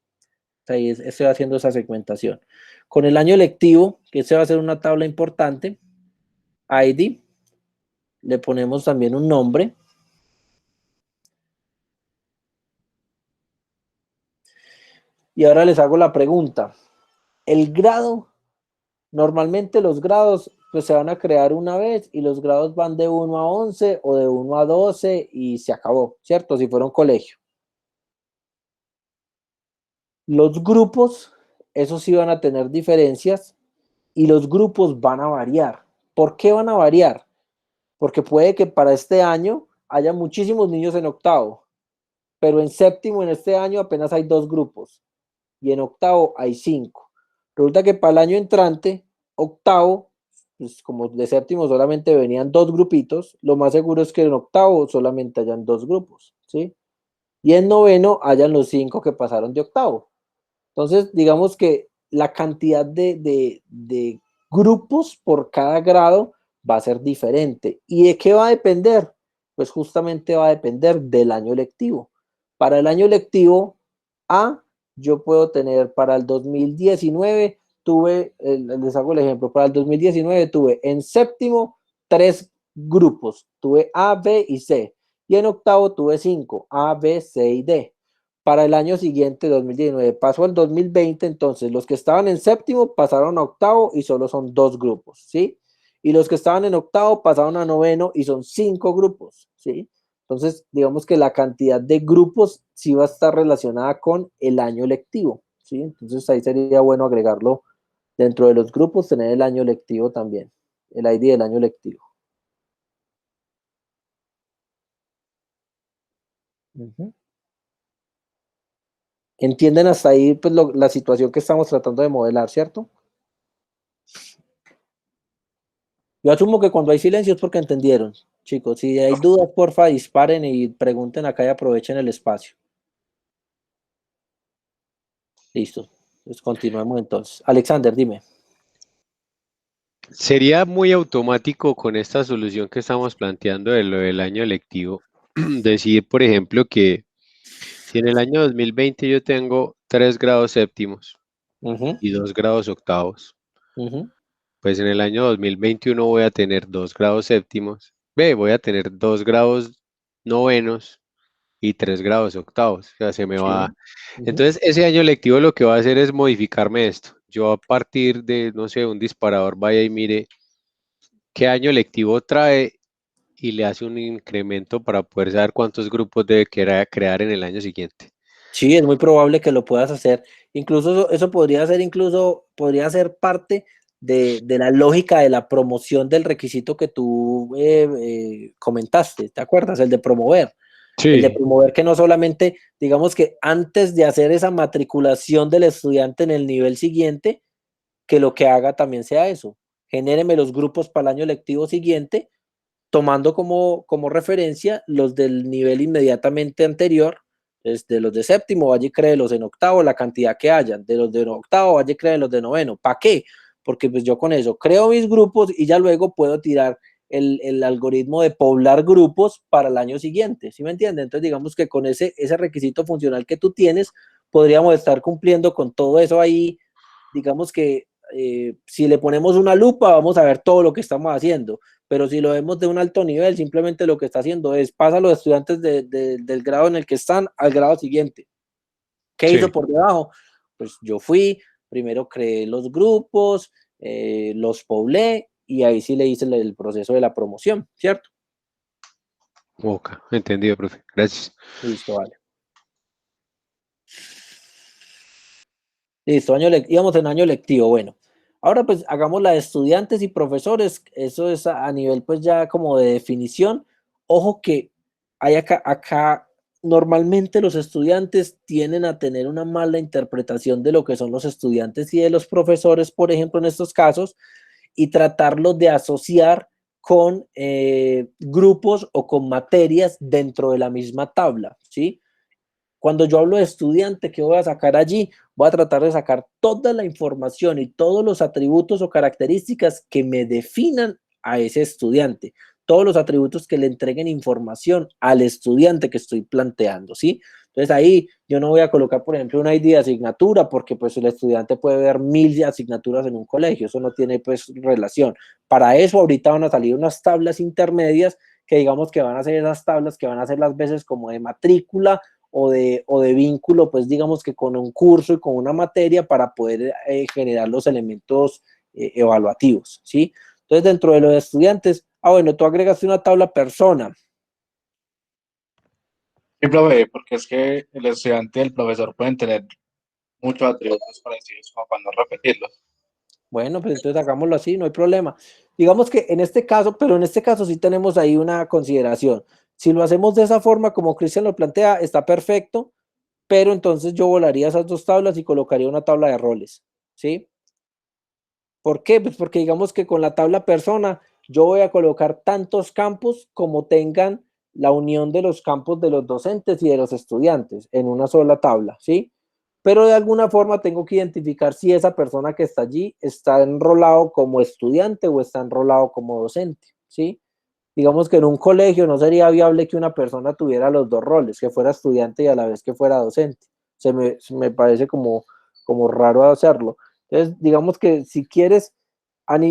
Ahí estoy haciendo esa segmentación. Con el año lectivo, que este va a ser una tabla importante, ID, le ponemos también un nombre. Y ahora les hago la pregunta. El grado, normalmente los grados pues se van a crear una vez y los grados van de 1 a 11 o de 1 a 12 y se acabó, ¿cierto? Si fuera un colegio. Los grupos, esos sí van a tener diferencias y los grupos van a variar. ¿Por qué van a variar? Porque puede que para este año haya muchísimos niños en octavo, pero en séptimo en este año apenas hay 2 grupos y en octavo hay 5. Resulta que para el año entrante, octavo, pues como de séptimo solamente venían 2 grupitos, lo más seguro es que en octavo solamente hayan 2 grupos, ¿sí? Y en noveno hayan los 5 que pasaron de octavo. Entonces, digamos que la cantidad de grupos por cada grado va a ser diferente. ¿Y de qué va a depender? Pues justamente va a depender del año lectivo. Para el año lectivo A, yo puedo tener para el 2019, les hago el ejemplo, para el 2019 tuve en séptimo 3 grupos, tuve A, B y C. Y en octavo tuve 5, A, B, C y D. Para el año siguiente, 2019, pasó al 2020, entonces los que estaban en séptimo pasaron a octavo y solo son 2 grupos, ¿sí? Y los que estaban en octavo pasaron a noveno y son 5 grupos, ¿sí? Entonces, digamos que la cantidad de grupos sí va a estar relacionada con el año lectivo, ¿sí? Entonces ahí sería bueno agregarlo dentro de los grupos, tener el año lectivo también, el ID del año lectivo. ¿Entienden hasta ahí pues, la situación que estamos tratando de modelar, cierto? Yo asumo que cuando hay silencio es porque entendieron, chicos. Si hay dudas, porfa, disparen y pregunten acá y aprovechen el espacio. Listo. Pues continuamos entonces. Alexander, dime. Sería muy automático con esta solución que estamos planteando de lo del año lectivo, decir, por ejemplo, que si en el año 2020 yo tengo 3 grados séptimos Ujú, y 2 grados octavos. ujú. Pues en el año 2021 voy a tener 2 grados séptimos. Ve, voy a tener 2 grados novenos y 3 grados octavos. O sea, se me va. Sí. Ujú. Entonces, ese año lectivo lo que va a hacer es modificarme esto. Yo a partir de, no sé, un disparador, vaya y mire qué año lectivo trae y le hace un incremento para poder saber cuántos grupos debe crear en el año siguiente. Sí, es muy probable que lo puedas hacer. Incluso eso podría ser, incluso podría ser parte de la lógica de la promoción del requisito que tú comentaste. ¿Te acuerdas? El de promover. El de Sí, promover que no solamente, digamos que antes de hacer esa matriculación del estudiante en el nivel siguiente, que lo que haga también sea eso. Genéreme los grupos para el año lectivo siguiente, tomando como referencia los del nivel inmediatamente anterior. De los de séptimo, vaya y créelos en octavo, la cantidad que hayan. De los de octavo, vaya y créelos de noveno. ¿Para qué? Porque pues yo con eso creo mis grupos y ya luego puedo tirar el algoritmo de poblar grupos para el año siguiente. ¿Sí me entienden? Entonces digamos que con ese requisito funcional que tú tienes, podríamos estar cumpliendo con todo eso ahí. Digamos que si le ponemos una lupa, vamos a ver todo lo que estamos haciendo, pero si lo vemos de un alto nivel, simplemente lo que está haciendo es pasa a los estudiantes del grado en el que están al grado siguiente. ¿Qué hizo sí, por debajo? Pues yo fui, primero creé los grupos, los poblé y ahí sí le hice el proceso de la promoción, ¿cierto? ok, entendido, profe. Gracias. Listo, vale. Listo, íbamos en año lectivo. Bueno, ahora pues hagamos la de estudiantes y profesores. Eso es a nivel pues ya como de definición. Ojo que hay acá normalmente los estudiantes tienden a tener una mala interpretación de lo que son los estudiantes y de los profesores, por ejemplo, en estos casos, y tratarlos de asociar con grupos o con materias dentro de la misma tabla, ¿sí? Cuando yo hablo de estudiante, ¿qué voy a sacar allí? Voy a tratar de sacar toda la información y todos los atributos o características que me definan a ese estudiante, todos los atributos que le entreguen información al estudiante que estoy planteando, ¿sí? Entonces ahí yo no voy a colocar, por ejemplo, un ID de asignatura, porque pues el estudiante puede ver 1000 asignaturas en un colegio, eso no tiene pues relación. Para eso ahorita van a salir unas tablas intermedias que digamos que van a ser esas tablas que van a ser las veces como de matrícula o de vínculo, pues digamos que con un curso y con una materia para poder generar los elementos evaluativos, ¿sí? Entonces, dentro de los estudiantes, bueno, tú agregaste una tabla persona. Sí, profe, porque es que el estudiante y el profesor pueden tener muchos atributos parecidos como para no repetirlos. Bueno, pues entonces hagámoslo así, no hay problema. Digamos que en este caso, pero en este caso sí tenemos ahí una consideración. Si lo hacemos de esa forma, como Cristian lo plantea, está perfecto, pero entonces yo volaría esas dos tablas y colocaría una tabla de roles, ¿sí? ¿Por qué? Pues porque digamos que con la tabla persona yo voy a colocar tantos campos como tengan la unión de los campos de los docentes y de los estudiantes en una sola tabla, ¿sí? Pero de alguna forma tengo que identificar si esa persona que está allí está enrolado como estudiante o está enrolado como docente, ¿sí? Digamos que en un colegio no sería viable que una persona tuviera los dos roles, que fuera estudiante y a la vez que fuera docente. Se me parece como raro hacerlo. Entonces, digamos que si quieres,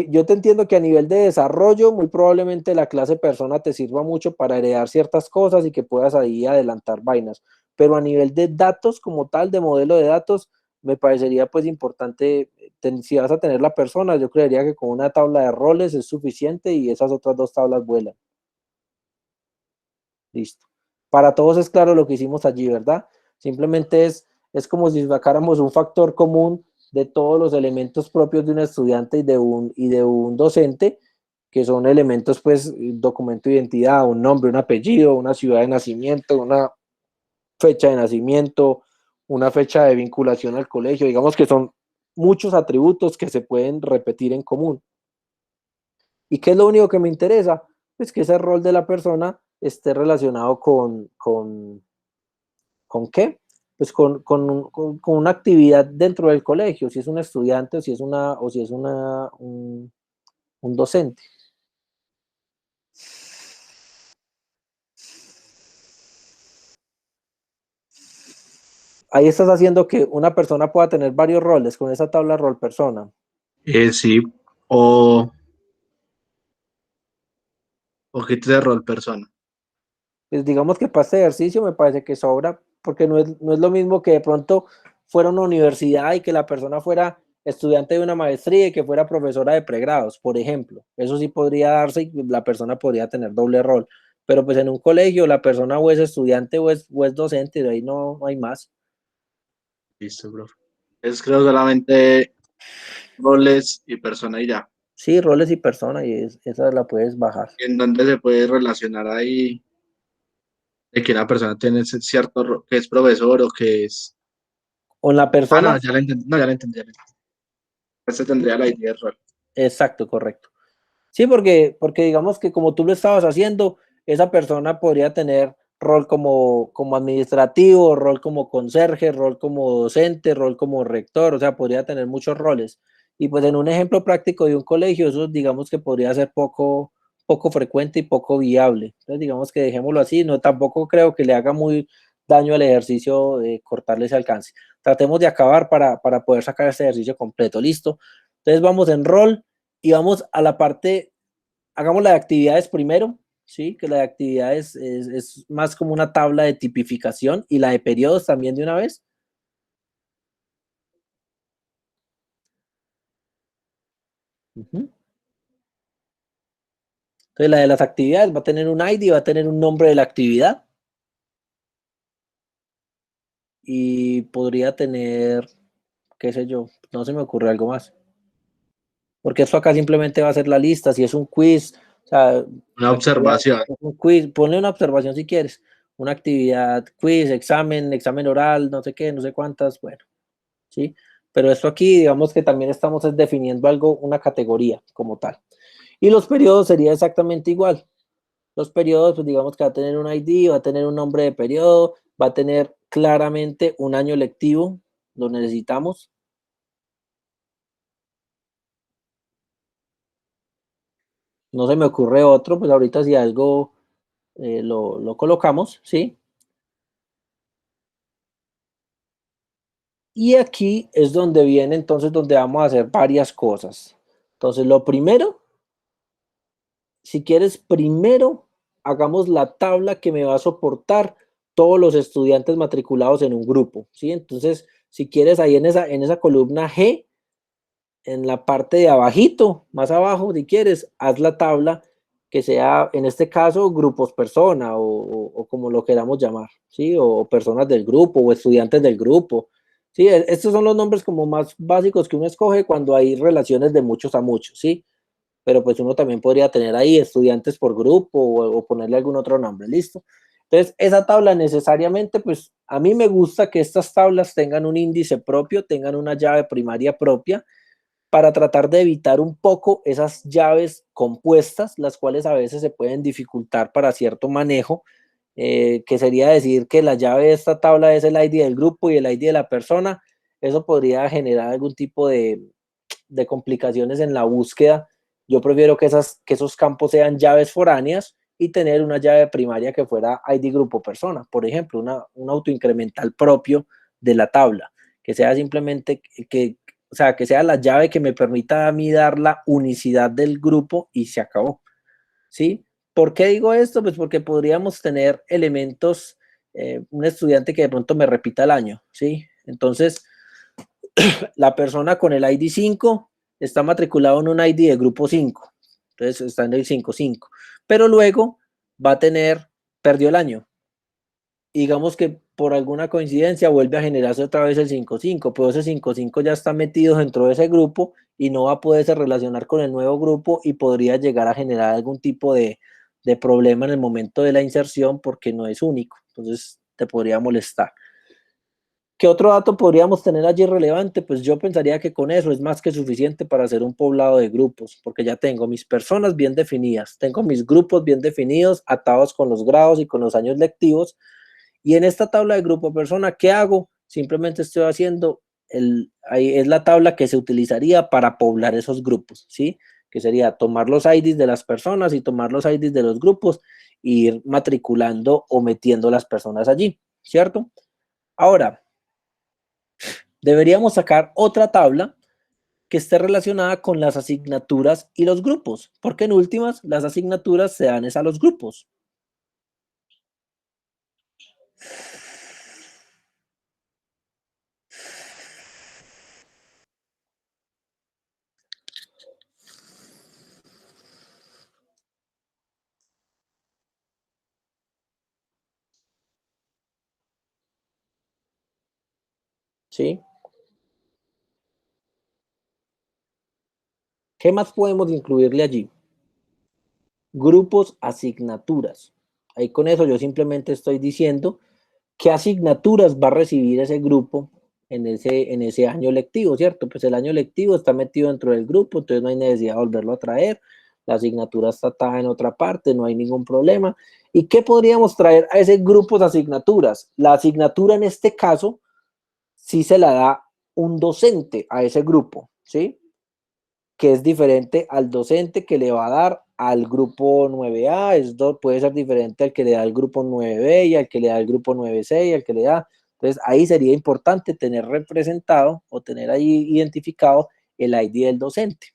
yo te entiendo que a nivel de desarrollo, muy probablemente la clase persona te sirva mucho para heredar ciertas cosas y que puedas ahí adelantar vainas, pero a nivel de datos como tal, de modelo de datos, me parecería pues importante, si vas a tener la persona, yo creería que con una tabla de roles es suficiente y esas otras dos tablas vuelan. Listo. Para todos es claro lo que hicimos allí, ¿verdad? Simplemente es como si sacáramos un factor común de todos los elementos propios de un estudiante y de un docente, que son elementos, pues, documento de identidad, un nombre, un apellido, una ciudad de nacimiento, una fecha de nacimiento, una fecha de vinculación al colegio. Digamos que son muchos atributos que se pueden repetir en común. ¿Y qué es lo único que me interesa? Pues que ese rol de la persona esté relacionado ¿con qué? Pues con una actividad dentro del colegio, si es un estudiante o si es un docente. ahí estás haciendo que una persona pueda tener varios roles con esa tabla rol persona. Sí, o kits de rol persona. Pues digamos que para este ejercicio me parece que sobra, porque no es lo mismo que de pronto fuera una universidad y que la persona fuera estudiante de una maestría y que fuera profesora de pregrados, por ejemplo. Eso sí podría darse y la persona podría tener doble rol. Pero pues en un colegio la persona o es estudiante o es docente, de ahí no hay más. Listo, bro. Es creo solamente roles y persona y ya. Sí, roles y persona, y esa la puedes bajar. En donde se puede relacionar ahí de que una persona tiene ese cierto que es profesor o que es. Con la Ah, persona, no, ya la entendí. No, ya la entendí. Este tendría la idea de rol. exacto, correcto. Sí, porque digamos que como tú lo estabas haciendo, esa persona podría tener rol como administrativo, rol como conserje, rol como docente, rol como rector, o sea, podría tener muchos roles. Y pues en un ejemplo práctico de un colegio, eso digamos que podría ser poco frecuente y poco viable. Entonces digamos que dejémoslo así, no tampoco creo que le haga muy daño al ejercicio de cortarle ese alcance. Tratemos de acabar para poder sacar este ejercicio completo, ¿listo? Entonces vamos en rol y vamos a la parte, hagamos la de actividades primero, ¿sí? Que la de actividades es más como una tabla de tipificación y la de periodos también de una vez. Entonces la de las actividades va a tener un ID, va a tener un nombre de la actividad y podría tener, qué sé yo, no se me ocurre algo más. Porque esto acá simplemente va a ser la lista, si es un quiz, o sea, Una observación. un quiz, ponle una observación si quieres, una actividad, quiz, examen oral, no sé qué, no sé cuántas, bueno, ¿sí? Pero esto aquí, digamos que también estamos definiendo algo, una categoría como tal. Y los periodos sería exactamente igual. Los periodos, pues digamos que va a tener un ID, va a tener un nombre de periodo, va a tener claramente un año lectivo, lo necesitamos. No se me ocurre otro, pues ahorita si algo lo colocamos, ¿sí? Y aquí es donde viene entonces donde vamos a hacer varias cosas. Entonces lo primero, si quieres, primero hagamos la tabla que me va a soportar todos los estudiantes matriculados en un grupo, ¿sí? Entonces, si quieres, ahí en esa columna G, en la parte de abajito, más abajo, si quieres, haz la tabla que sea, en este caso, grupos persona o como lo queramos llamar, ¿sí? O personas del grupo o estudiantes del grupo, ¿sí? Estos son los nombres como más básicos que uno escoge cuando hay relaciones de muchos a muchos, ¿sí? Pero pues uno también podría tener ahí estudiantes por grupo o ponerle algún otro nombre, ¿listo? Entonces, esa tabla necesariamente, pues a mí me gusta que estas tablas tengan un índice propio, tengan una llave primaria propia, para tratar de evitar un poco esas llaves compuestas, las cuales a veces se pueden dificultar para cierto manejo, que sería decir que la llave de esta tabla es el ID del grupo y el ID de la persona. Eso podría generar algún tipo de complicaciones en la búsqueda. Yo prefiero que esos campos sean llaves foráneas y tener una llave primaria que fuera ID grupo persona, por ejemplo, un autoincremental propio de la tabla, que sea simplemente o sea, que sea la llave que me permita a mí dar la unicidad del grupo y se acabó, ¿sí? ¿Por qué digo esto? Pues porque podríamos tener elementos, un estudiante que de pronto me repita el año, ¿sí? Entonces, la persona con el ID 5 está matriculado en un ID de grupo 5, entonces está en el 5-5, pero luego va a perdió el año. Digamos que por alguna coincidencia vuelve a generarse otra vez el 5-5, pero ese 5-5 ya está metido dentro de ese grupo y no va a poderse relacionar con el nuevo grupo y podría llegar a generar algún tipo de problema en el momento de la inserción porque no es único, entonces te podría molestar. ¿Qué otro dato podríamos tener allí relevante? Pues yo pensaría que con eso es más que suficiente para hacer un poblado de grupos, porque ya tengo mis personas bien definidas, tengo mis grupos bien definidos, atados con los grados y con los años lectivos, y en esta tabla de grupo persona, ¿qué hago? Simplemente estoy haciendo, ahí es la tabla que se utilizaría para poblar esos grupos, ¿sí? Que sería tomar los IDs de las personas y tomar los IDs de los grupos e ir matriculando o metiendo las personas allí, ¿cierto? Ahora, Deberíamos sacar otra tabla que esté relacionada con las asignaturas y los grupos, porque en últimas las asignaturas se dan es a los grupos. ¿Sí? ¿Qué más podemos incluirle allí? Grupos, asignaturas. Ahí con eso yo simplemente estoy diciendo qué asignaturas va a recibir ese grupo en ese año lectivo, ¿cierto? Pues el año lectivo está metido dentro del grupo, entonces no hay necesidad de volverlo a traer. La asignatura está atada en otra parte, no hay ningún problema. ¿Y qué podríamos traer a ese grupo de asignaturas? La asignatura en este caso sí se la da un docente a ese grupo, ¿sí? Que es diferente al docente que le va a dar al grupo 9A, puede ser diferente al que le da al grupo 9B y al que le da al grupo 9C y al que le da. Entonces, ahí sería importante tener representado o tener ahí identificado el ID del docente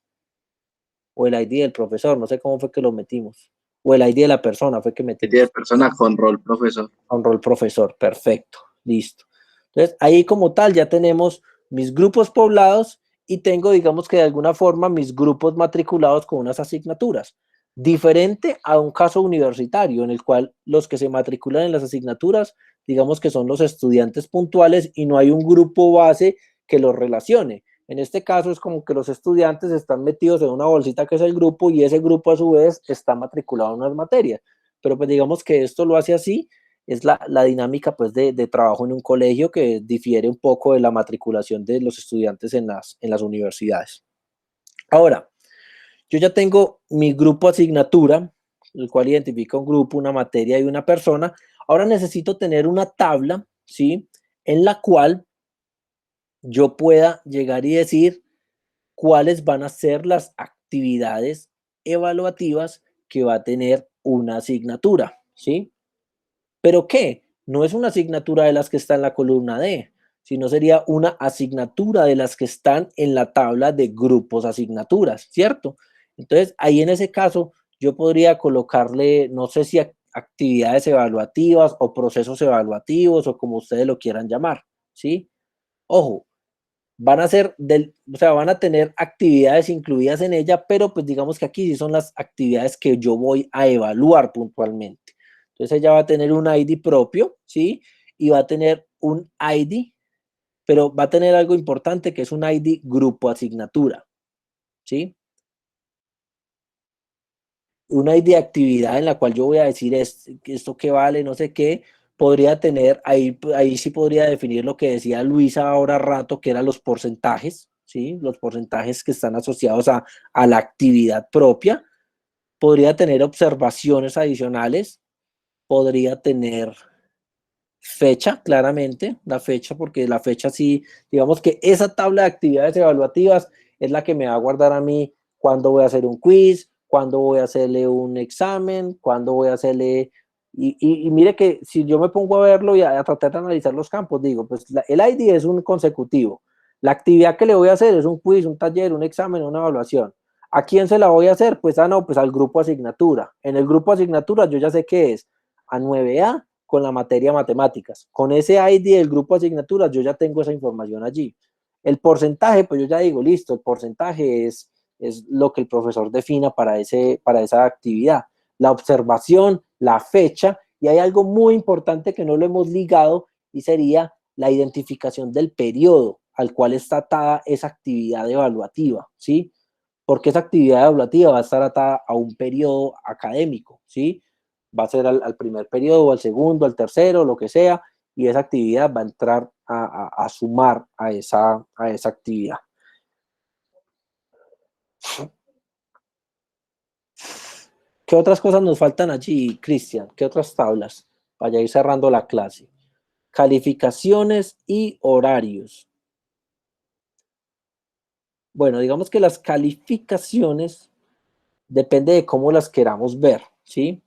o el ID del profesor, no sé cómo fue que lo metimos, o el ID de la persona fue que metimos. ID de persona con rol profesor. Con rol profesor, perfecto, listo. Entonces, ahí como tal ya tenemos mis grupos poblados y tengo, digamos que de alguna forma, mis grupos matriculados con unas asignaturas. Diferente a un caso universitario en el cual los que se matriculan en las asignaturas, digamos que son los estudiantes puntuales y no hay un grupo base que los relacione. En este caso es como que los estudiantes están metidos en una bolsita que es el grupo y ese grupo a su vez está matriculado en unas materias. Pero pues digamos que esto lo hace así, es la dinámica pues de trabajo en un colegio que difiere un poco de la matriculación de los estudiantes en las universidades. Ahora, yo ya tengo mi grupo asignatura, el cual identifica un grupo, una materia y una persona. Ahora necesito tener una tabla, ¿sí? En la cual yo pueda llegar y decir cuáles van a ser las actividades evaluativas que va a tener una asignatura, ¿sí? ¿Pero qué? No es una asignatura de las que está en la columna D, sino sería una asignatura de las que están en la tabla de grupos asignaturas, ¿cierto? Entonces, ahí en ese caso, yo podría colocarle, no sé si actividades evaluativas o procesos evaluativos o como ustedes lo quieran llamar, ¿sí? Ojo, van a ser o sea, van a tener actividades incluidas en ella, pero pues digamos que aquí sí son las actividades que yo voy a evaluar puntualmente. Entonces ella va a tener un ID propio, ¿sí? Y va a tener un ID, pero va a tener algo importante que es un ID grupo asignatura, ¿sí? Una ID de actividad en la cual yo voy a decir esto que vale, no sé qué, podría tener, ahí sí podría definir lo que decía Luisa ahora rato, que eran los porcentajes, ¿sí? Los porcentajes que están asociados a la actividad propia. Podría tener observaciones adicionales, podría tener fecha, claramente, la fecha, porque la fecha sí, digamos que esa tabla de actividades evaluativas es la que me va a guardar a mí cuándo voy a hacer un quiz, cuándo voy a hacerle un examen, cuándo voy a hacerle... Y mire que si yo me pongo a verlo y a tratar de analizar los campos, digo, pues el ID es un consecutivo. La actividad que le voy a hacer es un quiz, un taller, un examen, una evaluación. ¿A quién se la voy a hacer? Pues, no, pues al grupo asignatura. En el grupo asignatura yo ya sé qué es. A 9A con la materia matemáticas. Con ese ID del grupo asignaturas yo ya tengo esa información allí. El porcentaje, pues yo ya digo, listo, el porcentaje es lo que el profesor defina para esa actividad. La observación, la fecha, y hay algo muy importante que no lo hemos ligado y sería la identificación del periodo al cual está atada esa actividad evaluativa, ¿sí? Porque esa actividad evaluativa va a estar atada a un periodo académico, ¿sí? Va a ser al primer periodo, al segundo, al tercero, lo que sea, y esa actividad va a entrar a sumar a esa actividad. ¿Qué otras cosas nos faltan allí, Cristian? ¿Qué otras tablas? Vaya a ir cerrando la clase. Calificaciones y horarios. Bueno, digamos que las calificaciones depende de cómo las queramos ver, ¿sí?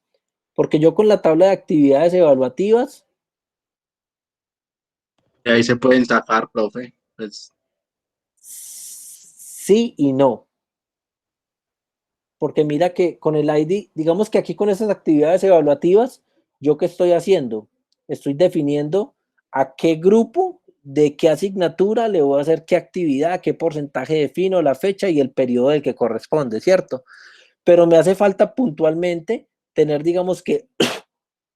Porque yo con la tabla de actividades evaluativas... Y ahí se pueden sacar, profe. Pues, Sí y no. Porque mira que con el ID, digamos que aquí con esas actividades evaluativas, ¿yo qué estoy haciendo? Estoy definiendo a qué grupo, de qué asignatura le voy a hacer qué actividad, qué porcentaje defino, la fecha y el periodo del que corresponde, ¿cierto? Pero me hace falta puntualmente tener, digamos que,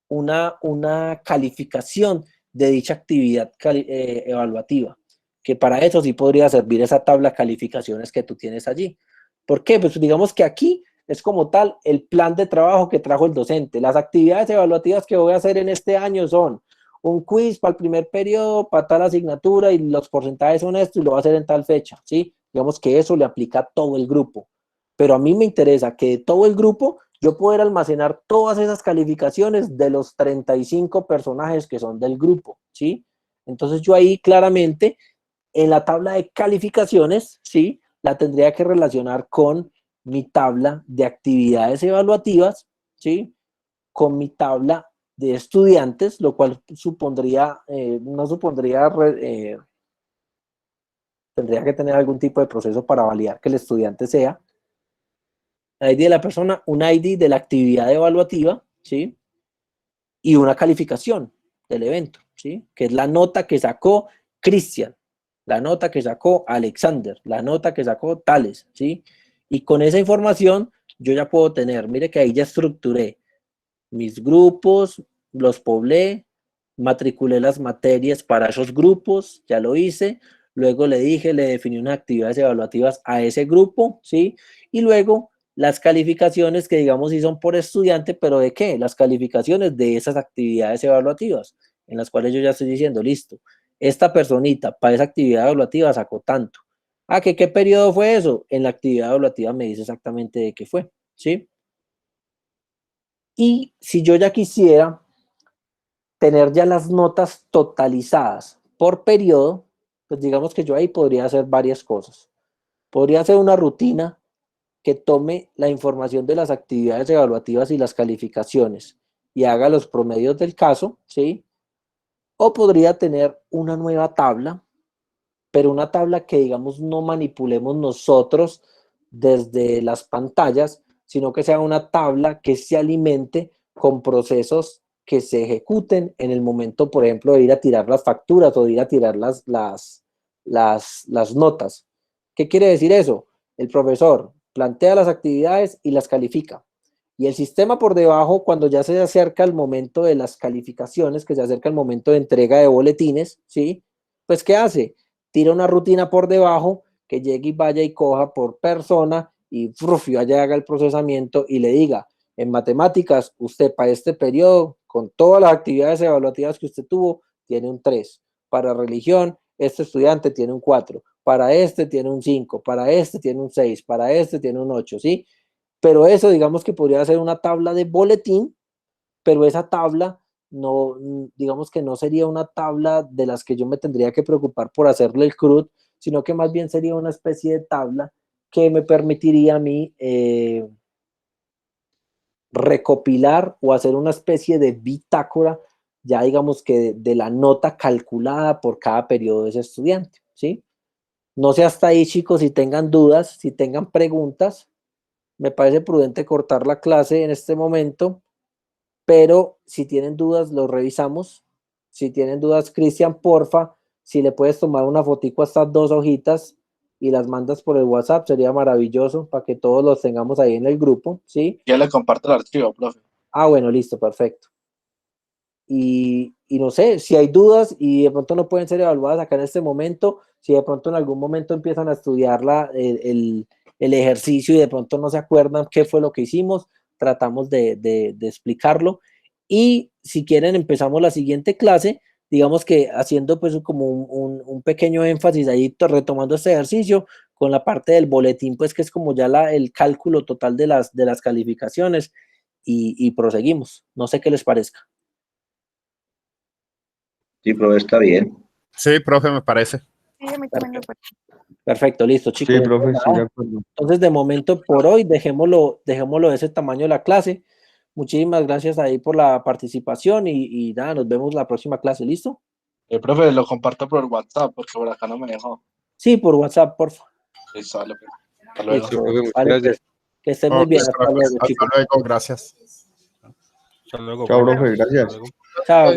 una calificación de dicha actividad evaluativa, que para eso sí podría servir esa tabla de calificaciones que tú tienes allí. ¿Por qué? Pues digamos que aquí es como tal el plan de trabajo que trajo el docente. Las actividades evaluativas que voy a hacer en este año son un quiz para el primer periodo, para tal asignatura y los porcentajes son estos y lo va a hacer en tal fecha, ¿sí? Digamos que eso le aplica a todo el grupo. Pero a mí me interesa que de todo el grupo yo poder almacenar todas esas calificaciones de los 35 personajes que son del grupo, ¿sí? Entonces yo ahí claramente en la tabla de calificaciones, ¿sí? La tendría que relacionar con mi tabla de actividades evaluativas, ¿sí? Con mi tabla de estudiantes, lo cual supondría, no supondría, tendría que tener algún tipo de proceso para validar que el estudiante sea ID de la persona, un ID de la actividad evaluativa, ¿sí? Y una calificación del evento, ¿sí? Que es la nota que sacó Cristian, la nota que sacó Alexander, la nota que sacó Tales, ¿sí? Y con esa información yo ya puedo tener, mire que ahí ya estructuré mis grupos, los poblé, matriculé las materias para esos grupos, ya lo hice, luego le dije, le definí unas actividades evaluativas a ese grupo, ¿sí? Y luego las calificaciones que digamos sí son por estudiante, pero ¿de qué? Las calificaciones de esas actividades evaluativas, en las cuales yo ya estoy diciendo, listo, esta personita para esa actividad evaluativa sacó tanto. Ah, ¿qué periodo fue eso? En la actividad evaluativa me dice exactamente de qué fue, ¿sí? Y si yo ya quisiera tener ya las notas totalizadas por periodo, pues digamos que yo ahí podría hacer varias cosas. Podría hacer una rutina que tome la información de las actividades evaluativas y las calificaciones y haga los promedios del caso, ¿sí? O podría tener una nueva tabla, pero una tabla que, digamos, no manipulemos nosotros desde las pantallas, sino que sea una tabla que se alimente con procesos que se ejecuten en el momento, por ejemplo, de ir a tirar las facturas o de ir a tirar las notas. ¿Qué quiere decir eso? El profesor plantea las actividades y las califica. Y el sistema por debajo, cuando ya se acerca el momento de las calificaciones, que se acerca el momento de entrega de boletines, ¿sí? Pues, ¿qué hace? Tira una rutina por debajo que llegue y vaya y coja por persona y vaya haga el procesamiento y le diga, en matemáticas, usted para este periodo, con todas las actividades evaluativas que usted tuvo, tiene un 3. Para religión, este estudiante tiene un 4. Para este tiene un 5. Para este tiene un 6. Para este tiene un 8, ¿sí? Pero eso, digamos que podría ser una tabla de boletín, pero esa tabla no, digamos que no sería una tabla de las que yo me tendría que preocupar por hacerle el CRUD, sino que más bien sería una especie de tabla que me permitiría a mí recopilar o hacer una especie de bitácora, ya digamos que de la nota calculada por cada periodo de ese estudiante, ¿sí? No sé hasta ahí, chicos, si tengan dudas, si tengan preguntas, me parece prudente cortar la clase en este momento, pero si tienen dudas, lo revisamos. Si tienen dudas, Cristian, porfa, si le puedes tomar una fotico a estas 2 hojitas y las mandas por el WhatsApp, sería maravilloso para que todos los tengamos ahí en el grupo, ¿sí? ya le comparto el archivo, profe. Ah, bueno, listo, perfecto. Y no sé, si hay dudas y de pronto no pueden ser evaluadas acá en este momento, si de pronto en algún momento empiezan a estudiar el ejercicio y de pronto no se acuerdan qué fue lo que hicimos, tratamos de explicarlo. Y si quieren, empezamos la siguiente clase, digamos que haciendo pues como un pequeño énfasis ahí, retomando este ejercicio con la parte del boletín, pues que es como ya el cálculo total de las calificaciones y proseguimos. No sé qué les parezca. Sí, profe, está bien. Sí, profe, me parece. Sí, a mí también me parece. Perfecto, listo, chicos. Sí, profe, estoy de acuerdo. Entonces, de momento, por hoy, dejémoslo de ese tamaño de la clase. Muchísimas gracias ahí por la participación y nada, nos vemos la próxima clase, ¿listo? Profe, lo comparto por WhatsApp porque por acá no me dejó. Sí, por WhatsApp, por favor. Listo, vale, pues. Hasta luego. Listo, profe, muchas Vale, gracias. pues, que estén muy bien. Listo, Hasta luego, hasta chicos. luego, gracias. Hasta luego, Chao, profe. profe, gracias. Hasta luego. Chao.